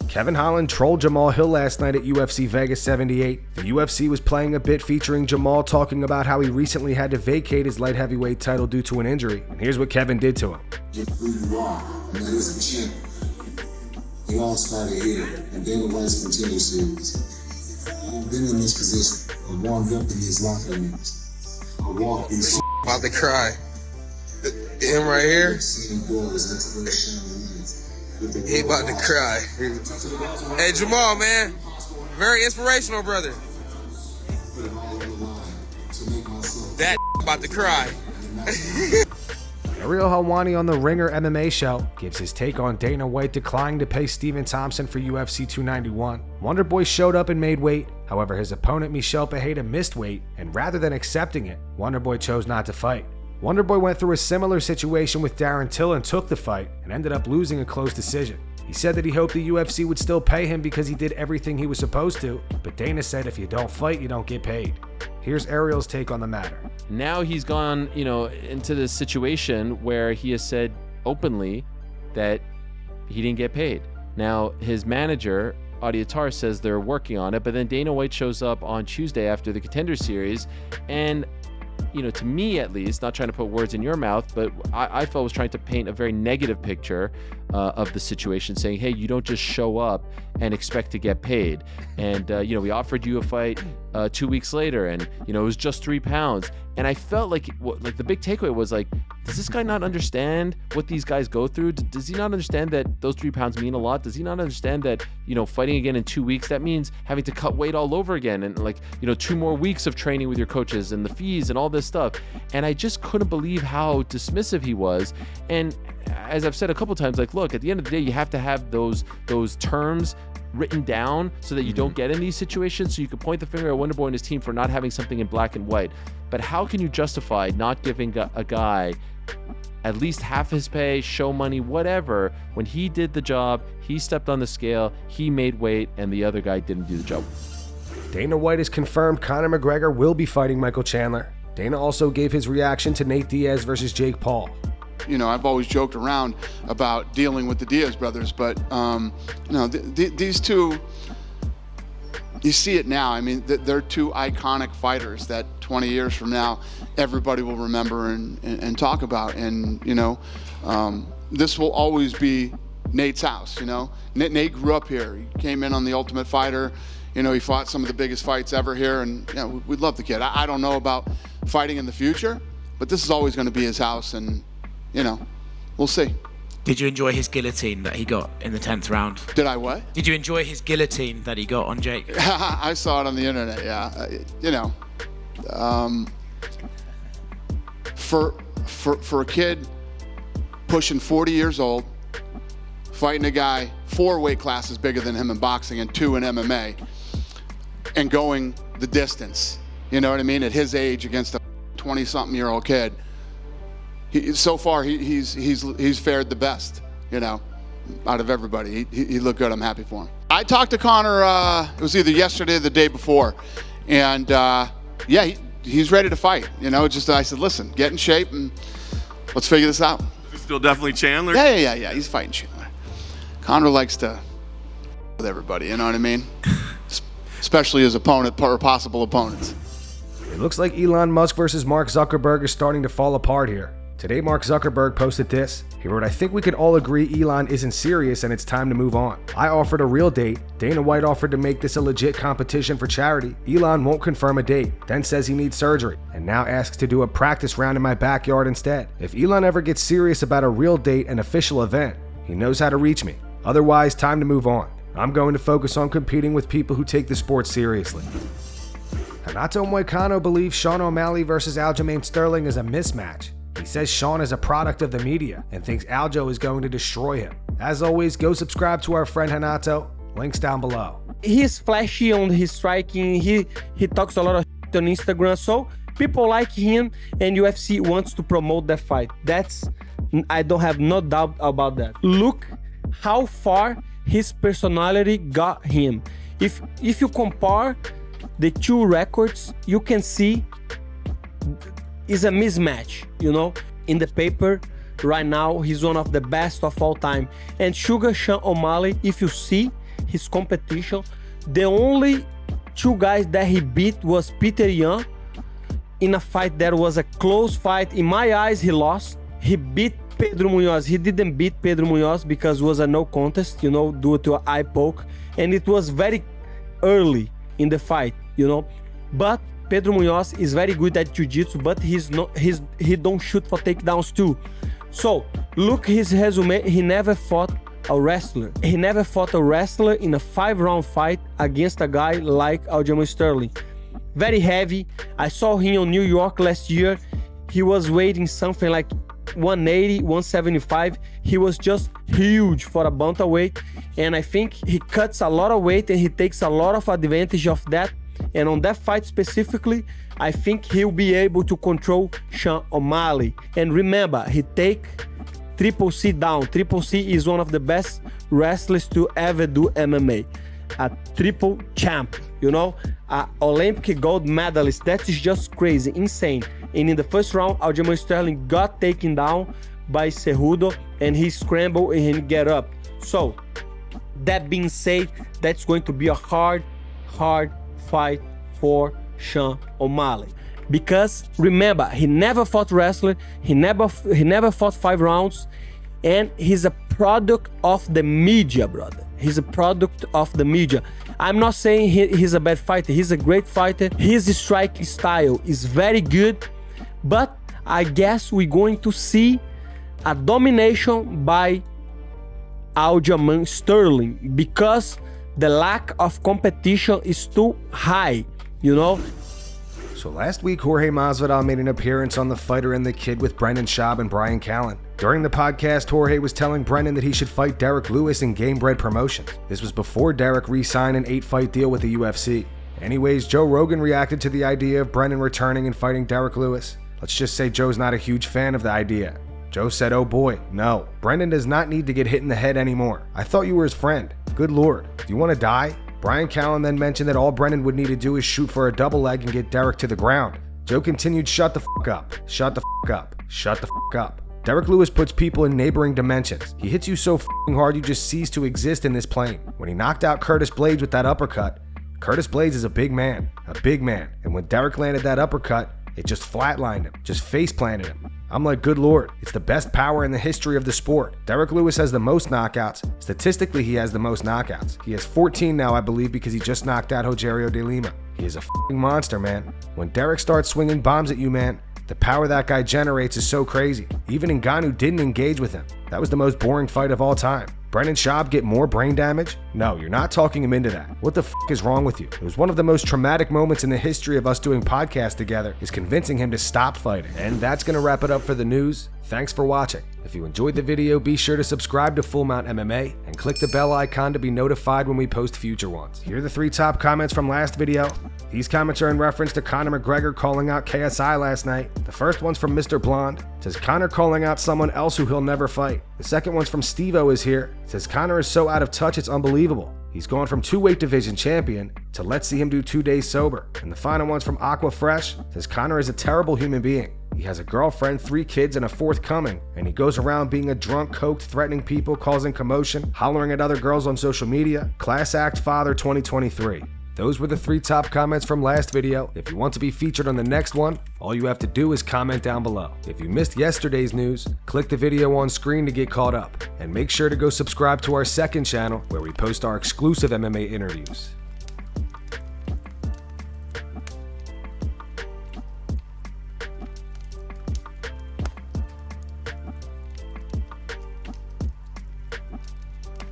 Kevin Holland trolled Jamahal Hill last night at UFC Vegas 78. The UFC was playing a bit featuring Jamahal talking about how he recently had to vacate his light heavyweight title due to an injury. And here's what Kevin did to him. Just who you are. I mean, as a champion. It all started here, and Dana White's Contender Series. I've been in this position. I warmed up in these locker rooms. I walked these. About to cry. Him right here. He about to cry. Hey, Jamahal, man. Very inspirational, brother. That about to cry. Ariel Helwani on the Ringer MMA show gives his take on Dana White declining to pay Stephen Thompson for UFC 291. Wonderboy showed up and made weight. However, his opponent Michel Pereira missed weight, and rather than accepting it, Wonderboy chose not to fight. Wonderboy went through a similar situation with Darren Till and took the fight, and ended up losing a close decision. He said that he hoped the UFC would still pay him because he did everything he was supposed to, but Dana said if you don't fight, you don't get paid. Here's Ariel's take on the matter. Now he's gone, into this situation where he has said openly that he didn't get paid. Now his manager, Audiatar, says they're working on it, but then Dana White shows up on Tuesday after the Contender Series, and to me at least, not trying to put words in your mouth, but I felt was trying to paint a very negative picture of the situation, saying, hey, you don't just show up and expect to get paid. And, we offered you a fight 2 weeks later, and, it was just 3 pounds. And I felt like the big takeaway was like, does this guy not understand what these guys go through? Does he not understand that those 3 pounds mean a lot? Does he not understand that, fighting again in 2 weeks, that means having to cut weight all over again, and 2 more weeks of training with your coaches and the fees and all this stuff. And I just couldn't believe how dismissive he was. And as I've said a couple times, look, at the end of the day, you have to have those terms written down so that you don't get in these situations, so you can point the finger at Wonderboy and his team for not having something in black and white. But how can you justify not giving a guy at least half his pay, show money, whatever, when he did the job, he stepped on the scale, he made weight, and the other guy didn't do the job? Dana White has confirmed Conor McGregor will be fighting Michael Chandler. Dana also gave his reaction to Nate Diaz versus Jake Paul. I've always joked around about dealing with the Diaz brothers, but these two, you see it now. I mean, they're two iconic fighters that 20 years from now everybody will remember and talk about. And this will always be Nate's house. Nate grew up here. He came in on The Ultimate Fighter. He fought some of the biggest fights ever here, and we love the kid. I don't know about fighting in the future, but this is always going to be his house, and we'll see. Did you enjoy his guillotine that he got in the 10th round? Did I what? Did you enjoy his guillotine that he got on Jake? I saw it on the internet, yeah. For a kid pushing 40 years old, fighting a guy 4 weight classes bigger than him in boxing and 2 in MMA, and going the distance, you know what I mean, at his age against a 20-something-year-old kid. So far, he's fared the best, out of everybody. He looked good. I'm happy for him. I talked to Conor, it was either yesterday or the day before, and he's ready to fight. I said, listen, get in shape and let's figure this out. Is it still definitely Chandler? Yeah. He's fighting Chandler. Conor likes to with everybody, you know what I mean? Especially his opponent or possible opponents. It looks like Elon Musk versus Mark Zuckerberg is starting to fall apart here. Today, Mark Zuckerberg posted this. He wrote, I think we can all agree Elon isn't serious and it's time to move on. I offered a real date. Dana White offered to make this a legit competition for charity. Elon won't confirm a date, then says he needs surgery, and now asks to do a practice round in my backyard instead. If Elon ever gets serious about a real date and official event, he knows how to reach me. Otherwise, time to move on. I'm going to focus on competing with people who take the sport seriously. Renato Moicano believes Sean O'Malley versus Aljamain Sterling is a mismatch. He says Sean is a product of the media and thinks Aljo is going to destroy him. As always, go subscribe to our friend Renato. Links down below. He's flashy on his striking. He talks a lot of shit on Instagram, so people like him, and UFC wants to promote that fight. I don't have no doubt about that. Look how far his personality got him. If you compare the 2 records, you can see is a mismatch, in the paper right now he's one of the best of all time. And Sugar Sean O'Malley, if you see his competition. The only two guys that he beat was Peter Yan in a fight that was a close fight. In my eyes, he lost. He beat Pedro Munhoz. He didn't beat Pedro Munhoz because it was a no contest, you know, due to an eye poke. And it was very early in the fight, you know. But Pedro Munhoz is very good at jiu-jitsu, but he don't shoot for takedowns too. So look his resume. He never fought a wrestler. He never fought a wrestler in a 5-round fight against a guy like Aljamain Sterling. Very heavy. I saw him on New York last year. He was weighing something like 180, 175. He was just huge for a bantamweight, and I think he cuts a lot of weight and he takes a lot of advantage of that. And on that fight specifically, I think he'll be able to control Sean O'Malley. And remember, he take Triple C down. Triple C is one of the best wrestlers to ever do MMA. A triple champ, you know, a Olympic gold medalist. That is just crazy, insane. And in the first round, Aljamain Sterling got taken down by Cejudo, and he scrambled and he get up. So that being said, that's going to be a hard fight for Sean O'Malley, because remember, he never fought wrestler, he never fought 5 rounds, and he's a product of the media, brother. He's a product of the media. I'm not saying he's a bad fighter. He's a great fighter. His striking style is very good, but I guess we're going to see a domination by Aljamain Sterling because the lack of competition is too high, you know? So last week, Jorge Masvidal made an appearance on The Fighter and the Kid with Brendan Schaub and Brian Callen. During the podcast, Jorge was telling Brendan that he should fight Derrick Lewis in Game Bread Promotions. This was before Derrick re-signed an 8-fight deal with the UFC. Anyways, Joe Rogan reacted to the idea of Brendan returning and fighting Derrick Lewis. Let's just say Joe's not a huge fan of the idea. Joe said, oh boy, no. Brendan does not need to get hit in the head anymore. I thought you were his friend. Good lord. Do you want to die? Brian Callen then mentioned that all Brendan would need to do is shoot for a double leg and get Derrick to the ground. Joe continued, shut the fuck up. Shut the fuck up. Shut the fuck up. Derrick Lewis puts people in neighboring dimensions. He hits you so fucking hard you just cease to exist in this plane. When he knocked out Curtis Blades with that uppercut, Curtis Blades is a big man. And when Derrick landed that uppercut, it just flatlined him, just face planted him. I'm like, good lord, it's the best power in the history of the sport. Derrick Lewis has the most knockouts. Statistically, he has the most knockouts. He has 14 now, I believe, because he just knocked out Rogerio de Lima. He is a fucking monster, man. When Derrick starts swinging bombs at you, man, the power that guy generates is so crazy. Even Ngannou didn't engage with him. That was the most boring fight of all time. Brendan Schaub get more brain damage? No, you're not talking him into that. What the fuck is wrong with you? It was one of the most traumatic moments in the history of us doing podcasts together, is convincing him to stop fighting. And that's gonna wrap it up for the news. Thanks for watching. If you enjoyed the video, be sure to subscribe to Full Mount MMA and click the bell icon to be notified when we post future ones. Here are the 3 top comments from last video. These comments are in reference to Conor McGregor calling out KSI last night. The first one's from Mr. Blonde. It says Conor calling out someone else who he'll never fight. The second one's from Steve-O is here. It says Conor is so out of touch it's unbelievable. He's gone from 2 weight division champion to let's see him do 2 days sober. And the final one's from Aqua Fresh. It says Conor is a terrible human being. He has a girlfriend, 3 kids, and a 4th coming, and he goes around being a drunk, coked, threatening people, causing commotion, hollering at other girls on social media. Class Act Father 2023. Those were the 3 top comments from last video. If you want to be featured on the next one, all you have to do is comment down below. If you missed yesterday's news, click the video on screen to get caught up. And make sure to go subscribe to our second channel where we post our exclusive MMA interviews.